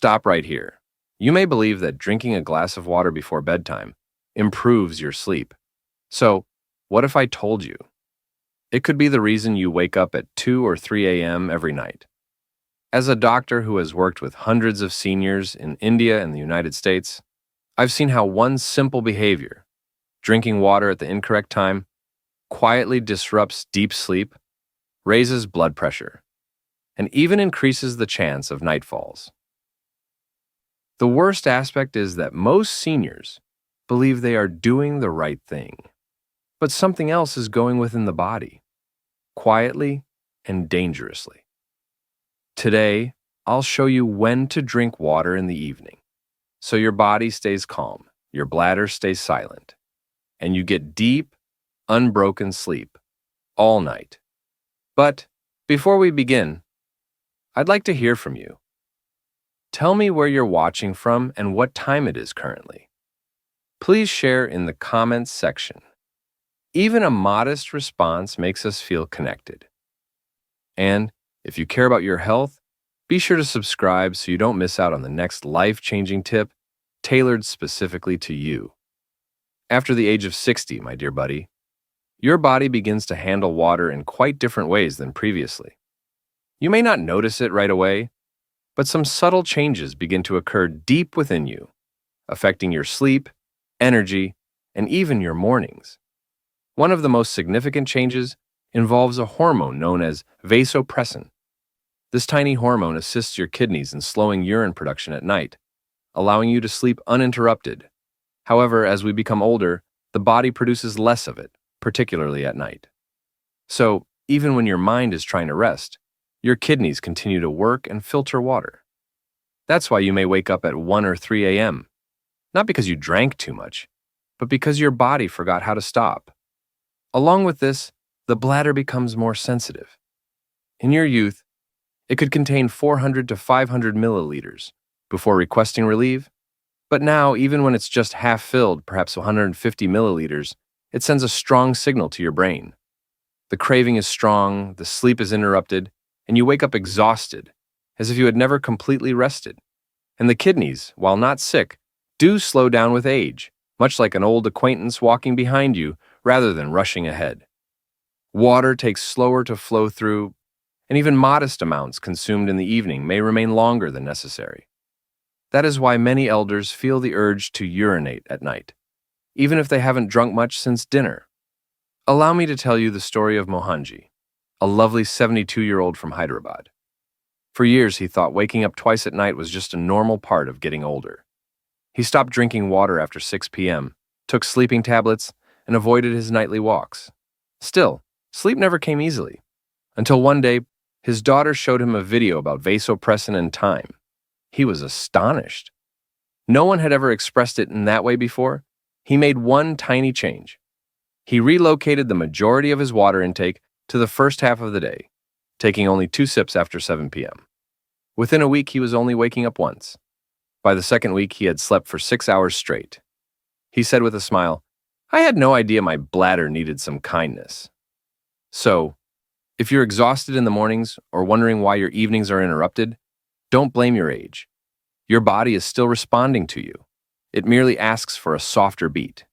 stop right here. You may believe that drinking a glass of water before bedtime improves your sleep. So, what if I told you? It could be the reason you wake up at 2 or 3 a.m. every night. As a doctor who has worked with hundreds of seniors in India and the United States, I've seen how one simple behavior, drinking water at the incorrect time, quietly disrupts deep sleep, raises blood pressure, and even increases the chance of night falls. The worst aspect is that most seniors believe they are doing the right thing, but something else is going within the body, quietly and dangerously. Today, I'll show you when to drink water in the evening, so your body stays calm, your bladder stays silent, and you get deep, unbroken sleep all night. But before we begin, I'd like to hear from you. Tell me where you're watching from and what time it is currently. Please share in the comments section. Even a modest response makes us feel connected. And if you care about your health, be sure to subscribe so you don't miss out on the next life-changing tip tailored specifically to you. After the age of 60, my dear buddy, your body begins to handle water in quite different ways than previously. You may not notice it right away, but some subtle changes begin to occur deep within you, affecting your sleep, energy, and even your mornings. One of the most significant changes involves a hormone known as vasopressin. This tiny hormone assists your kidneys in slowing urine production at night, allowing you to sleep uninterrupted. However, as we become older, the body produces less of it, particularly at night. So, even when your mind is trying to rest, your kidneys continue to work and filter water. That's why you may wake up at 1 or 3 a.m., not because you drank too much, but because your body forgot how to stop. Along with this, the bladder becomes more sensitive. In your youth, it could contain 400 to 500 milliliters before requesting relief, but now, even when it's just half filled, perhaps 150 milliliters, it sends a strong signal to your brain. The craving is strong, the sleep is interrupted, and you wake up exhausted, as if you had never completely rested. And the kidneys, while not sick, do slow down with age, much like an old acquaintance walking behind you rather than rushing ahead. Water takes slower to flow through, and even modest amounts consumed in the evening may remain longer than necessary. That is why many elders feel the urge to urinate at night, even if they haven't drunk much since dinner. Allow me to tell you the story of Mohanji, a lovely 72-year-old from Hyderabad. For years, he thought waking up twice at night was just a normal part of getting older. He stopped drinking water after 6 p.m., took sleeping tablets, and avoided his nightly walks. Still, sleep never came easily, until one day, his daughter showed him a video about vasopressin and time. He was astonished. No one had ever expressed it in that way before. He made one tiny change. He relocated the majority of his water intake to the first half of the day, taking only 2 sips after 7 p.m. Within a week, he was only waking up once. By the second week, he had slept for 6 hours straight. He said with a smile, "I had no idea my bladder needed some kindness." So, if you're exhausted in the mornings or wondering why your evenings are interrupted, don't blame your age. Your body is still responding to you. It merely asks for a softer beat.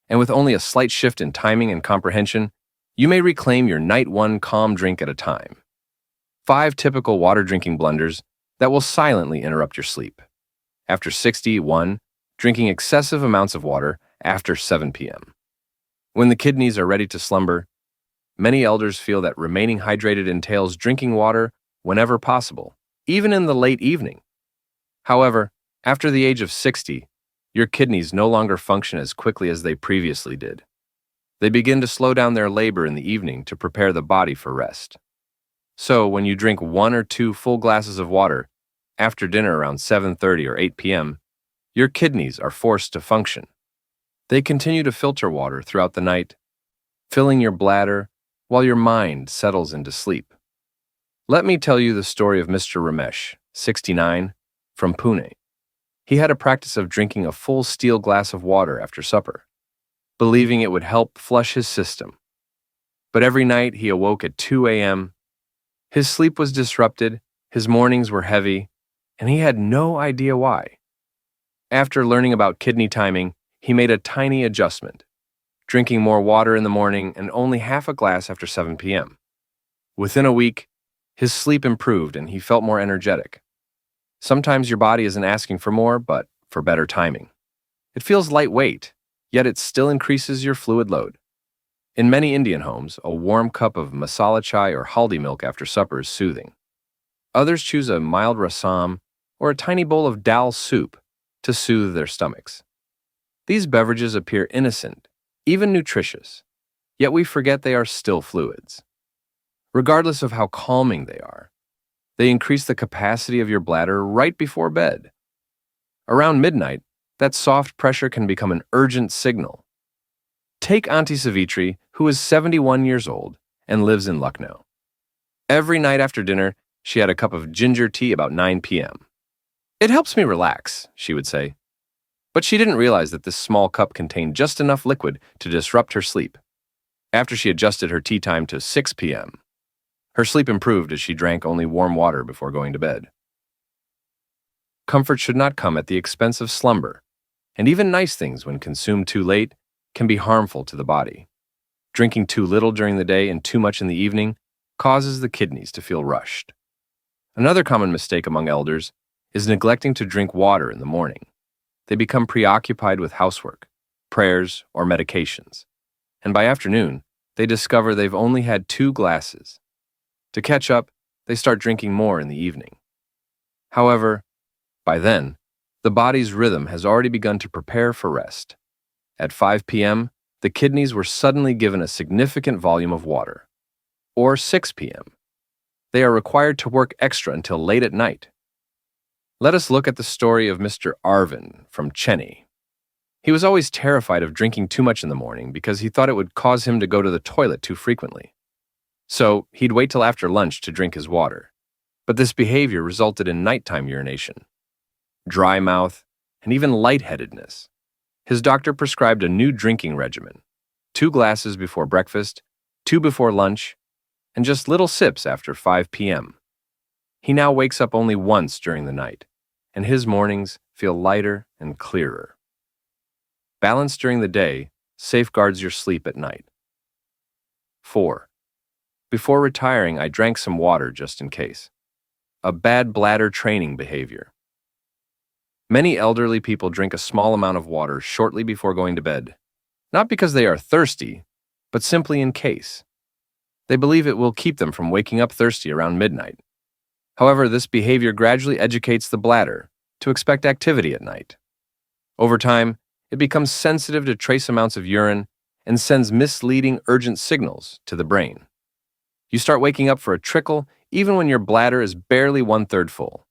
And with only a slight shift in timing and comprehension, you may reclaim your night one calm drink at a time. 5 typical water drinking blunders that will silently interrupt your sleep. After 61, drinking excessive amounts of water after 7 p.m. When the kidneys are ready to slumber, many elders feel that remaining hydrated entails drinking water whenever possible, even in the late evening. However, after the age of 60, your kidneys no longer function as quickly as they previously did. They begin to slow down their labor in the evening to prepare the body for rest. So, when you drink 1 or 2 full glasses of water after dinner around 7:30 or 8 p.m., your kidneys are forced to function. They continue to filter water throughout the night, filling your bladder while your mind settles into sleep. Let me tell you the story of Mr. Ramesh, 69, from Pune. He had a practice of drinking a full steel glass of water after supper, believing it would help flush his system. But every night he awoke at 2 a.m. His sleep was disrupted, his mornings were heavy, and he had no idea why. After learning about kidney timing, he made a tiny adjustment, drinking more water in the morning and only half a glass after 7 p.m. Within a week, his sleep improved and he felt more energetic. Sometimes your body isn't asking for more, but for better timing. It feels lightweight, yet it still increases your fluid load. In many Indian homes, a warm cup of masala chai or haldi milk after supper is soothing. Others choose a mild rasam or a tiny bowl of dal soup to soothe their stomachs. These beverages appear innocent, even nutritious, yet we forget they are still fluids. Regardless of how calming they increase the capacity of your bladder right before bed. Around midnight, that soft pressure can become an urgent signal. Take Auntie Savitri, who is 71 years old and lives in Lucknow. Every night after dinner, she had a cup of ginger tea about 9 p.m. "It helps me relax," she would say. But she didn't realize that this small cup contained just enough liquid to disrupt her sleep. After she adjusted her tea time to 6 p.m., her sleep improved as she drank only warm water before going to bed. Comfort should not come at the expense of slumber, and even nice things, when consumed too late, can be harmful to the body. Drinking too little during the day and too much in the evening causes the kidneys to feel rushed. Another common mistake among elders is neglecting to drink water in the morning. They become preoccupied with housework, prayers, or medications, and by afternoon, they discover they've only had 2 glasses. To catch up, they start drinking more in the evening. However, by then, the body's rhythm has already begun to prepare for rest. At 5 p.m., the kidneys were suddenly given a significant volume of water. Or 6 p.m. They are required to work extra until late at night. Let us look at the story of Mr. Arvind from Chennai. He was always terrified of drinking too much in the morning because he thought it would cause him to go to the toilet too frequently. So he'd wait till after lunch to drink his water. But this behavior resulted in nighttime urination, dry mouth, and even lightheadedness. His doctor prescribed a new drinking regimen: 2 glasses before breakfast, 2 before lunch, and just little sips after 5 p.m. He now wakes up only once during the night, and his mornings feel lighter and clearer. Balance during the day safeguards your sleep at night. 4. Before retiring, I drank some water just in case. A bad bladder training behavior. Many elderly people drink a small amount of water shortly before going to bed, not because they are thirsty, but simply in case. They believe it will keep them from waking up thirsty around midnight. However, this behavior gradually educates the bladder to expect activity at night. Over time, it becomes sensitive to trace amounts of urine and sends misleading urgent signals to the brain. You start waking up for a trickle even when your bladder is barely 1/3 full.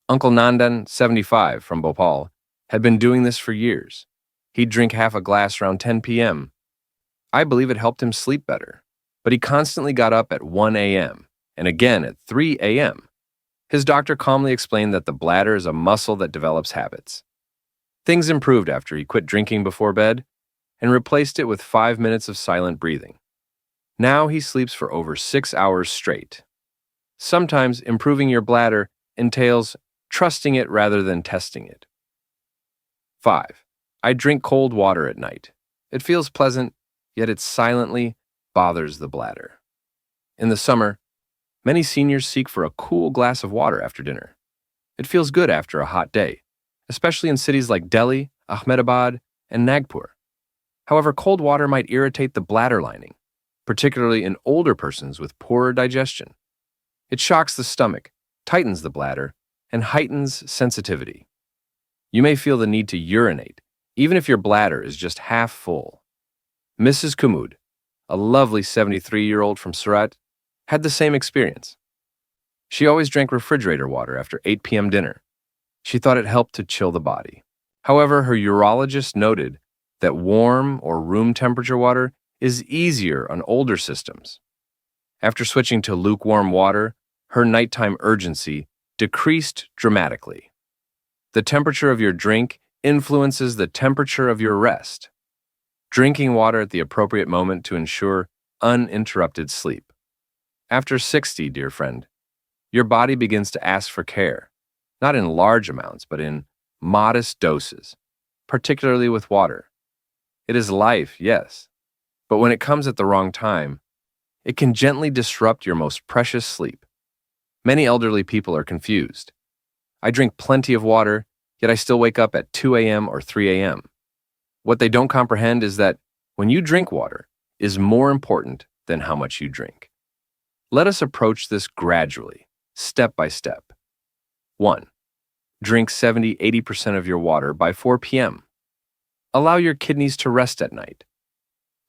Uncle Nandan, 75, from Bhopal, had been doing this for years. He'd drink half a glass around 10 p.m. I believe it helped him sleep better, but he constantly got up at 1 a.m. and again at 3 a.m. His doctor calmly explained that the bladder is a muscle that develops habits. Things improved after he quit drinking before bed and replaced it with 5 minutes of silent breathing. Now he sleeps for over 6 hours straight. Sometimes improving your bladder entails trusting it rather than testing it. 5. I drink cold water at night. It feels pleasant, yet it silently bothers the bladder. In the summer, many seniors seek for a cool glass of water after dinner. It feels good after a hot day, especially in cities like Delhi, Ahmedabad, and Nagpur. However, cold water might irritate the bladder lining, particularly in older persons with poorer digestion. It shocks the stomach, tightens the bladder, and heightens sensitivity. You may feel the need to urinate, even if your bladder is just half full. Mrs. Kumud, a lovely 73-year-old from Surat, had the same experience. She always drank refrigerator water after 8 p.m. dinner. She thought it helped to chill the body. However, her urologist noted that warm or room temperature water is easier on older systems. After switching to lukewarm water, her nighttime urgency decreased dramatically. The temperature of your drink influences the temperature of your rest. Drinking water at the appropriate moment to ensure uninterrupted sleep. After 60, dear friend, your body begins to ask for care. not in large amounts, but in modest doses, particularly with water. It is life, yes, but when it comes at the wrong time, it can gently disrupt your most precious sleep. Many elderly people are confused. I drink plenty of water, yet I still wake up at 2 a.m. or 3 a.m. What they don't comprehend is that when you drink water is more important than how much you drink. Let us approach this gradually, step by step. 1. Drink 70–80% of your water by 4 p.m. Allow your kidneys to rest at night.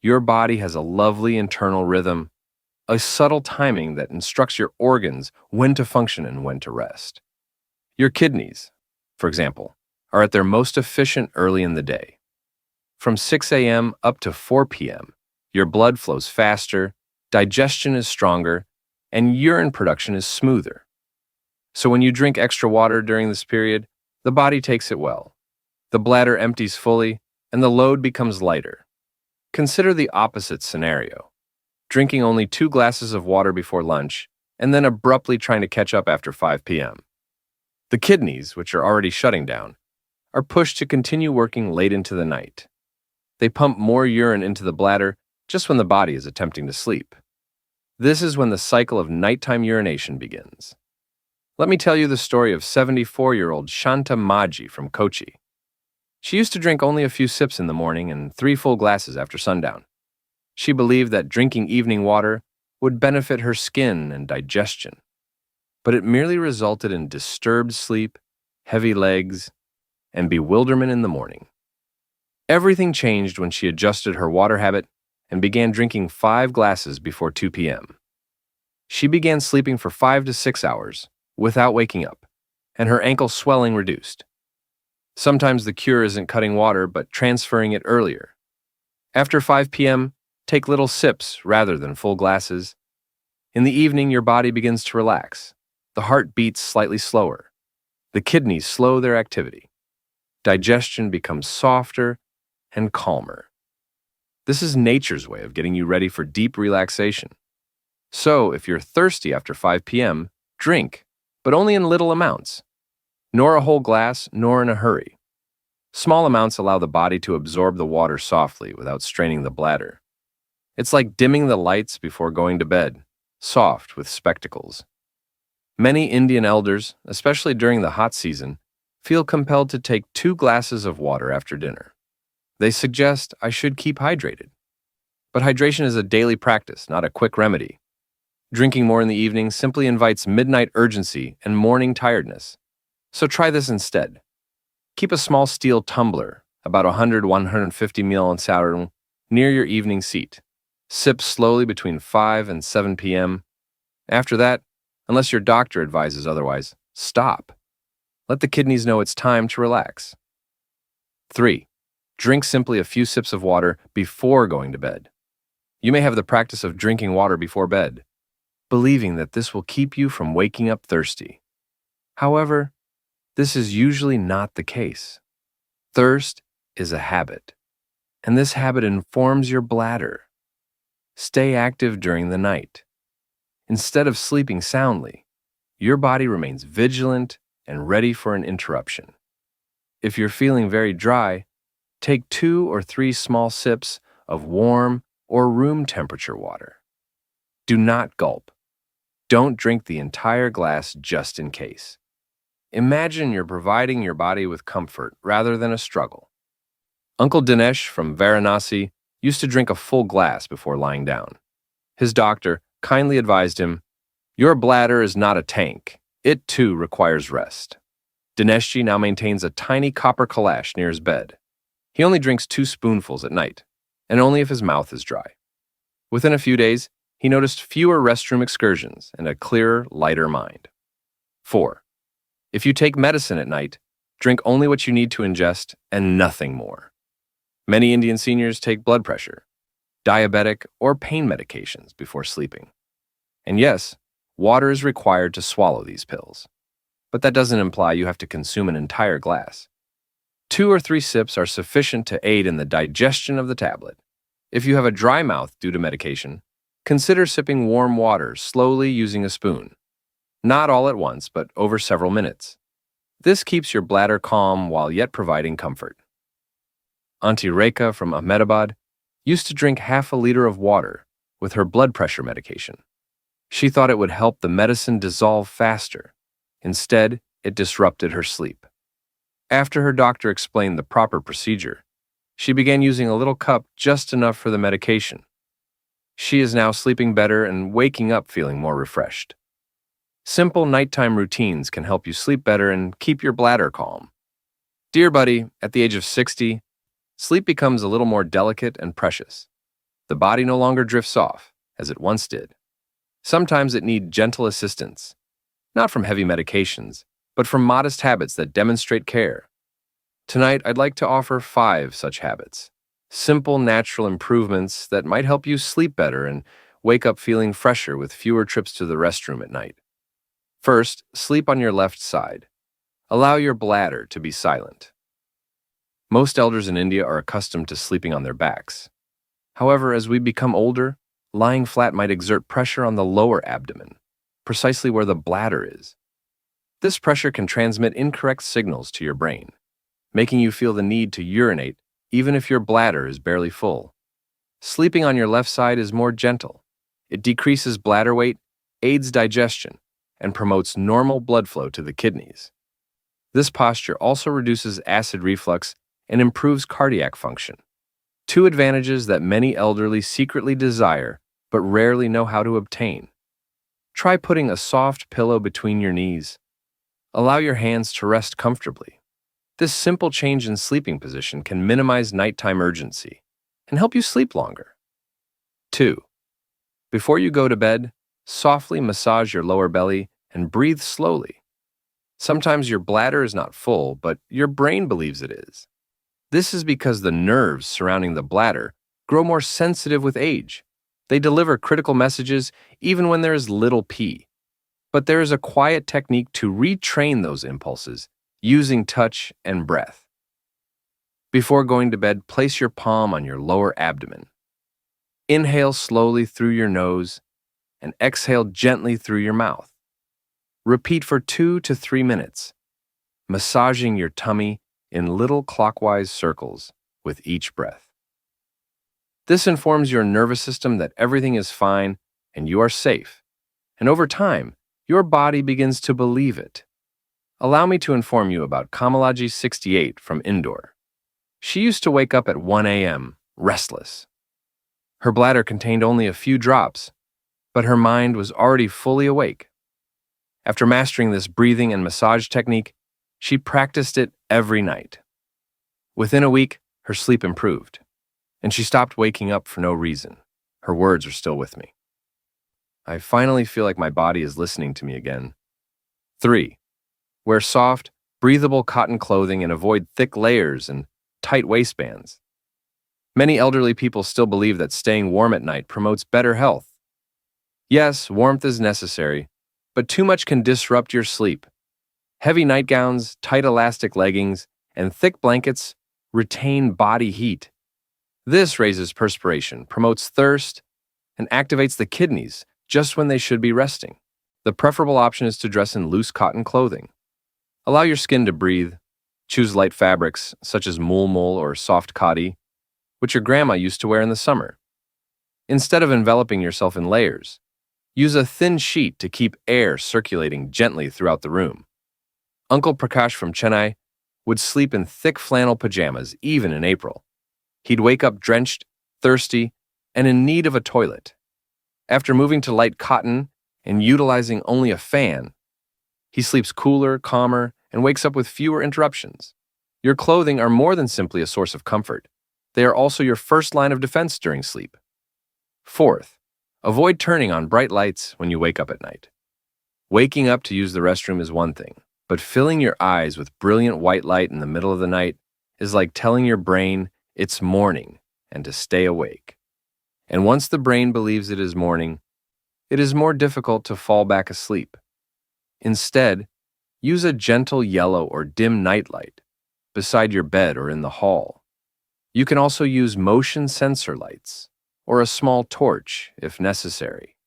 Your body has a lovely internal rhythm, a subtle timing that instructs your organs when to function and when to rest. Your kidneys, for example, are at their most efficient early in the day. From 6 a.m. up to 4 p.m., your blood flows faster, digestion is stronger, and urine production is smoother. So when you drink extra water during this period, the body takes it well. The bladder empties fully, and the load becomes lighter. Consider the opposite scenario: drinking only 2 glasses of water before lunch, and then abruptly trying to catch up after 5 p.m. The kidneys, which are already shutting down, are pushed to continue working late into the night. They pump more urine into the bladder just when the body is attempting to sleep. This is when the cycle of nighttime urination begins. Let me tell you the story of 74-year-old Shanta Maji from Kochi. She used to drink only a few sips in the morning and 3 full glasses after sundown. She believed that drinking evening water would benefit her skin and digestion, but it merely resulted in disturbed sleep, heavy legs, and bewilderment in the morning. Everything changed when she adjusted her water habit and began drinking 5 glasses before 2 p.m. She began sleeping for 5 to 6 hours without waking up, and her ankle swelling reduced. Sometimes the cure isn't cutting water, but transferring it earlier. After 5 p.m., take little sips rather than full glasses. In the evening, your body begins to relax. The heart beats slightly slower. The kidneys slow their activity. Digestion becomes softer and calmer. This is nature's way of getting you ready for deep relaxation. So, if you're thirsty after 5 p.m., drink, but only in little amounts. Nor a whole glass, nor in a hurry. Small amounts allow the body to absorb the water softly without straining the bladder. It's like dimming the lights before going to bed, soft with spectacles. Many Indian elders, especially during the hot season, feel compelled to take 2 glasses of water after dinner. They suggest I should keep hydrated. But hydration is a daily practice, not a quick remedy. Drinking more in the evening simply invites midnight urgency and morning tiredness. So try this instead. Keep a small steel tumbler, about 100–150 ml, near your evening seat. Sip slowly between 5 and 7 p.m. After that, unless your doctor advises otherwise, stop. Let the kidneys know it's time to relax. 3. Drink simply a few sips of water before going to bed. You may have the practice of drinking water before bed, believing that this will keep you from waking up thirsty. However, this is usually not the case. Thirst is a habit, and this habit informs your bladder. Stay active during the night. Instead of sleeping soundly, your body remains vigilant and ready for an interruption. If you're feeling very dry, take 2 or 3 small sips of warm or room temperature water. Do not gulp. Don't drink the entire glass just in case. Imagine you're providing your body with comfort rather than a struggle. Uncle Dinesh from Varanasi used to drink a full glass before lying down. His doctor kindly advised him, "Your bladder is not a tank. It too requires rest." Dineshji now maintains a tiny copper kalash near his bed. He only drinks 2 spoonfuls at night, and only if his mouth is dry. Within a few days, he noticed fewer restroom excursions and a clearer, lighter mind. 4. If you take medicine at night, drink only what you need to ingest and nothing more. Many Indian seniors take blood pressure, diabetic, or pain medications before sleeping. And yes, water is required to swallow these pills. But that doesn't imply you have to consume an entire glass. 2 or 3 sips are sufficient to aid in the digestion of the tablet. If you have a dry mouth due to medication, consider sipping warm water slowly using a spoon. Not all at once, but over several minutes. This keeps your bladder calm while yet providing comfort. Auntie Rekha from Ahmedabad used to drink half a liter of water with her blood pressure medication. She thought it would help the medicine dissolve faster. Instead, it disrupted her sleep. After her doctor explained the proper procedure, she began using a little cup just enough for the medication. She is now sleeping better and waking up feeling more refreshed. Simple nighttime routines can help you sleep better and keep your bladder calm. Dear buddy, at the age of 60, sleep becomes a little more delicate and precious. The body no longer drifts off, as it once did. Sometimes it needs gentle assistance, not from heavy medications, but from modest habits that demonstrate care. Tonight, I'd like to offer 5 such habits. Simple, natural improvements that might help you sleep better and wake up feeling fresher with fewer trips to the restroom at night. First, sleep on your left side. Allow your bladder to be silent. Most elders in India are accustomed to sleeping on their backs. However, as we become older, lying flat might exert pressure on the lower abdomen, precisely where the bladder is. This pressure can transmit incorrect signals to your brain, making you feel the need to urinate even if your bladder is barely full. Sleeping on your left side is more gentle. It decreases bladder weight, aids digestion, and promotes normal blood flow to the kidneys. This posture also reduces acid reflux and improves cardiac function. 2 advantages that many elderly secretly desire but rarely know how to obtain. Try putting a soft pillow between your knees. Allow your hands to rest comfortably. This simple change in sleeping position can minimize nighttime urgency and help you sleep longer. 2. Before you go to bed, softly massage your lower belly and breathe slowly. Sometimes your bladder is not full, but your brain believes it is. This is because the nerves surrounding the bladder grow more sensitive with age. They deliver critical messages even when there is little pee. But there is a quiet technique to retrain those impulses using touch and breath. Before going to bed, place your palm on your lower abdomen. Inhale slowly through your nose and exhale gently through your mouth. Repeat for 2 to 3 minutes, massaging your tummy in little clockwise circles with each breath. This informs your nervous system that everything is fine and you are safe, and over time, your body begins to believe it. Allow me to inform you about Kamalaji 68 from Indore. She used to wake up at 1 a.m., restless. Her bladder contained only a few drops, but her mind was already fully awake. After mastering this breathing and massage technique, she practiced it every night. Within a week, her sleep improved, and she stopped waking up for no reason. Her words are still with me. I finally feel like my body is listening to me again. 3. Wear soft, breathable cotton clothing and avoid thick layers and tight waistbands. Many elderly people still believe that staying warm at night promotes better health. Yes, warmth is necessary, but too much can disrupt your sleep. Heavy nightgowns, tight elastic leggings, and thick blankets retain body heat. This raises perspiration, promotes thirst, and activates the kidneys just when they should be resting. The preferable option is to dress in loose cotton clothing. Allow your skin to breathe. Choose light fabrics, such as mulmul or soft khadi, which your grandma used to wear in the summer. Instead of enveloping yourself in layers, use a thin sheet to keep air circulating gently throughout the room. Uncle Prakash from Chennai would sleep in thick flannel pajamas even in April. He'd wake up drenched, thirsty, and in need of a toilet. After moving to light cotton and utilizing only a fan, he sleeps cooler, calmer, and wakes up with fewer interruptions. Your clothing are more than simply a source of comfort. They are also your first line of defense during sleep. 4th, avoid turning on bright lights when you wake up at night. Waking up to use the restroom is one thing, but filling your eyes with brilliant white light in the middle of the night is like telling your brain it's morning and to stay awake. And once the brain believes it is morning, it is more difficult to fall back asleep. Instead, use a gentle yellow or dim nightlight beside your bed or in the hall. You can also use motion sensor lights or a small torch if necessary.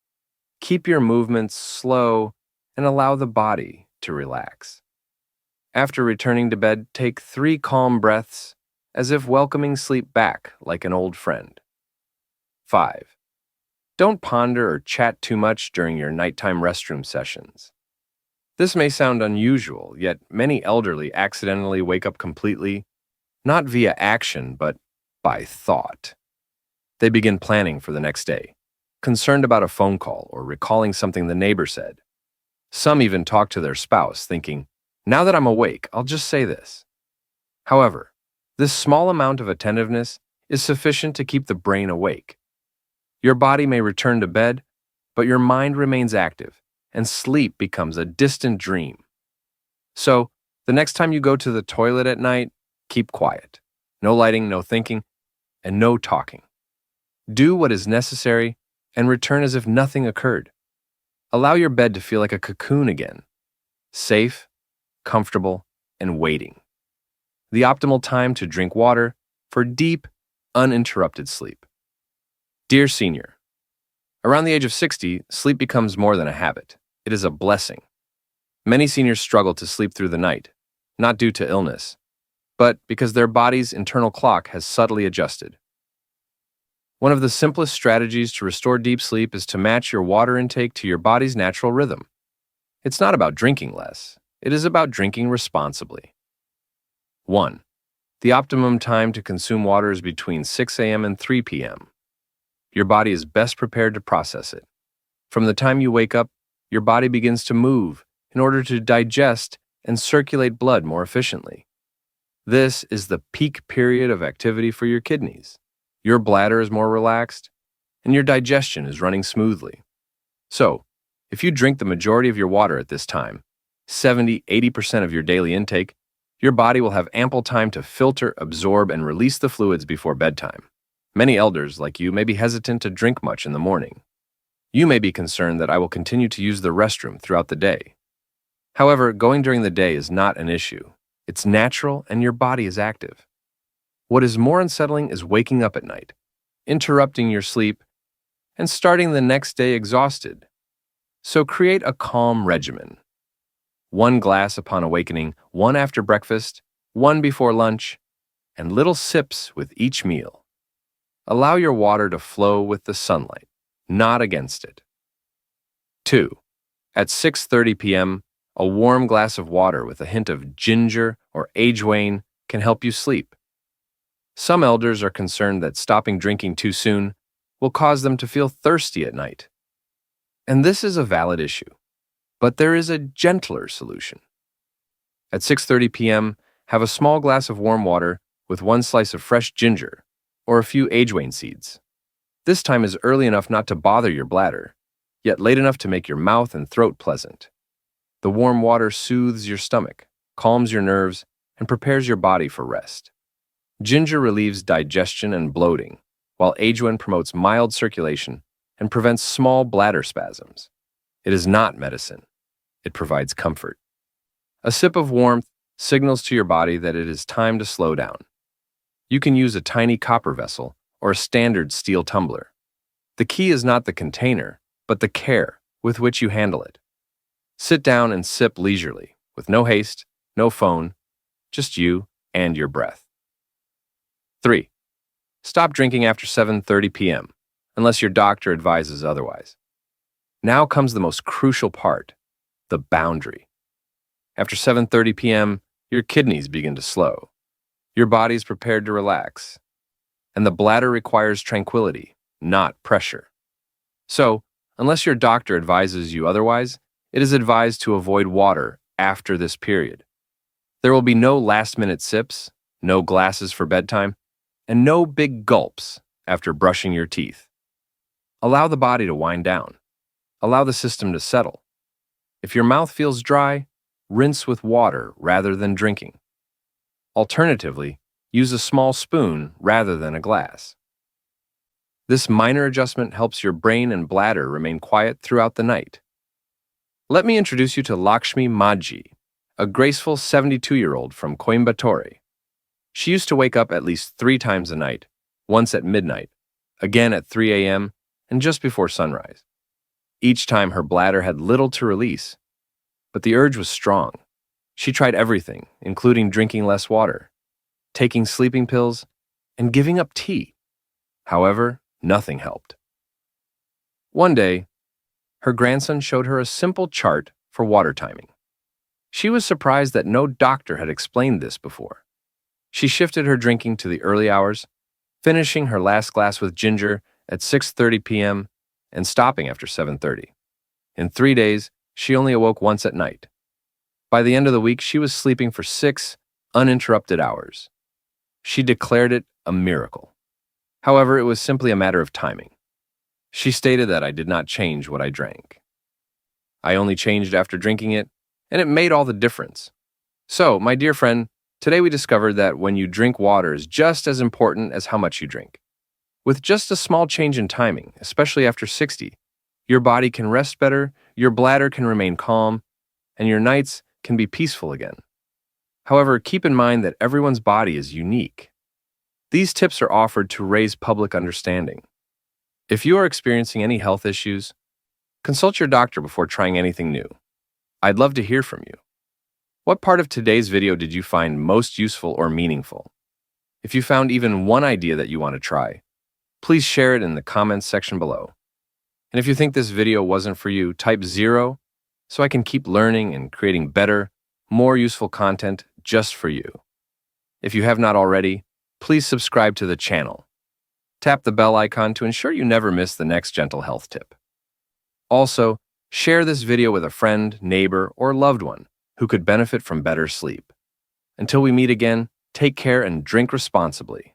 Keep your movements slow and allow the body to relax. After returning to bed, take 3 calm breaths as if welcoming sleep back like an old friend. 5. Don't ponder or chat too much during your nighttime restroom sessions. This may sound unusual, yet many elderly accidentally wake up completely, not via action, but by thought. They begin planning for the next day, concerned about a phone call or recalling something the neighbor said. Some even talk to their spouse, thinking, "Now that I'm awake, I'll just say this." However, this small amount of attentiveness is sufficient to keep the brain awake. Your body may return to bed, but your mind remains active, and sleep becomes a distant dream. So, the next time you go to the toilet at night, keep quiet. No lighting, no thinking, and no talking. Do what is necessary and return as if nothing occurred. Allow your bed to feel like a cocoon again, safe, comfortable, and waiting. The optimal time to drink water for deep, uninterrupted sleep. Dear senior, around the age of 60, sleep becomes more than a habit. It is a blessing. Many seniors struggle to sleep through the night, not due to illness, but because their body's internal clock has subtly adjusted. One of the simplest strategies to restore deep sleep is to match your water intake to your body's natural rhythm. It's not about drinking less. It is about drinking responsibly. 1. The optimum time to consume water is between 6 a.m. and 3 p.m. Your body is best prepared to process it. From the time you wake up, your body begins to move in order to digest and circulate blood more efficiently. This is the peak period of activity for your kidneys. Your bladder is more relaxed, and your digestion is running smoothly. So, if you drink the majority of your water at this time, 70–80% of your daily intake, your body will have ample time to filter, absorb, and release the fluids before bedtime. Many elders, like you, may be hesitant to drink much in the morning. You may be concerned that I will continue to use the restroom throughout the day. However, going during the day is not an issue. It's natural and your body is active. What is more unsettling is waking up at night, interrupting your sleep, and starting the next day exhausted. So create a calm regimen. 1 glass upon awakening, 1 after breakfast, 1 before lunch, and little sips with each meal. Allow your water to flow with the sunlight, not against it. 2. At 6:30 p.m., a warm glass of water with a hint of ginger or agewane can help you sleep. Some elders are concerned that stopping drinking too soon will cause them to feel thirsty at night. And this is a valid issue, but there is a gentler solution. At 6:30 p.m., have a small glass of warm water with 1 slice of fresh ginger or a few agewane seeds. This time is early enough not to bother your bladder, yet late enough to make your mouth and throat pleasant. The warm water soothes your stomach, calms your nerves, and prepares your body for rest. Ginger relieves digestion and bloating, while agewane promotes mild circulation and prevents small bladder spasms. It is not medicine. It provides comfort. A sip of warmth signals to your body that it is time to slow down. You can use a tiny copper vessel or a standard steel tumbler. The key is not the container, but the care with which you handle it. Sit down and sip leisurely, with no haste, no phone, just you and your breath. 3. Stop drinking after 7:30 p.m., unless your doctor advises otherwise. Now comes the most crucial part, the boundary. After 7:30 p.m., your kidneys begin to slow. Your body is prepared to relax, and the bladder requires tranquility, not pressure. So, unless your doctor advises you otherwise, it is advised to avoid water after this period. There will be no last-minute sips, no glasses for bedtime, and no big gulps after brushing your teeth. Allow the body to wind down. Allow the system to settle. If your mouth feels dry, rinse with water rather than drinking. Alternatively, use a small spoon rather than a glass. This minor adjustment helps your brain and bladder remain quiet throughout the night. Let me introduce you to Lakshmi Maji, a graceful 72-year-old from Coimbatore. She used to wake up at least 3 times a night, once at midnight, again at 3 a.m., and just before sunrise. Each time her bladder had little to release, but the urge was strong. She tried everything, including drinking less water, taking sleeping pills, and giving up tea. However, nothing helped. One day, her grandson showed her a simple chart for water timing. She was surprised that no doctor had explained this before. She shifted her drinking to the early hours, finishing her last glass with ginger at 6:30 p.m. and stopping after 7:30. In 3 days, she only awoke once at night. By the end of the week, she was sleeping for 6 uninterrupted hours. She declared it a miracle. However, it was simply a matter of timing. She stated that I did not change what I drank. I only changed after drinking it, and it made all the difference. So, my dear friend, today we discovered that when you drink water is just as important as how much you drink. With just a small change in timing, especially after 60, your body can rest better, your bladder can remain calm, and your nights can be peaceful again. However, keep in mind that everyone's body is unique. These tips are offered to raise public understanding. If you are experiencing any health issues, consult your doctor before trying anything new. I'd love to hear from you. What part of today's video did you find most useful or meaningful? If you found even one idea that you want to try, please share it in the comments section below. And if you think this video wasn't for you, type 0 so I can keep learning and creating better, more useful content just for you. If you have not already, please subscribe to the channel. Tap the bell icon to ensure you never miss the next gentle health tip. Also, share this video with a friend, neighbor, or loved one who could benefit from better sleep. Until we meet again, take care and drink responsibly.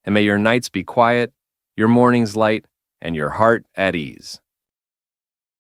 And may your nights be quiet, your mornings light, and your heart at ease.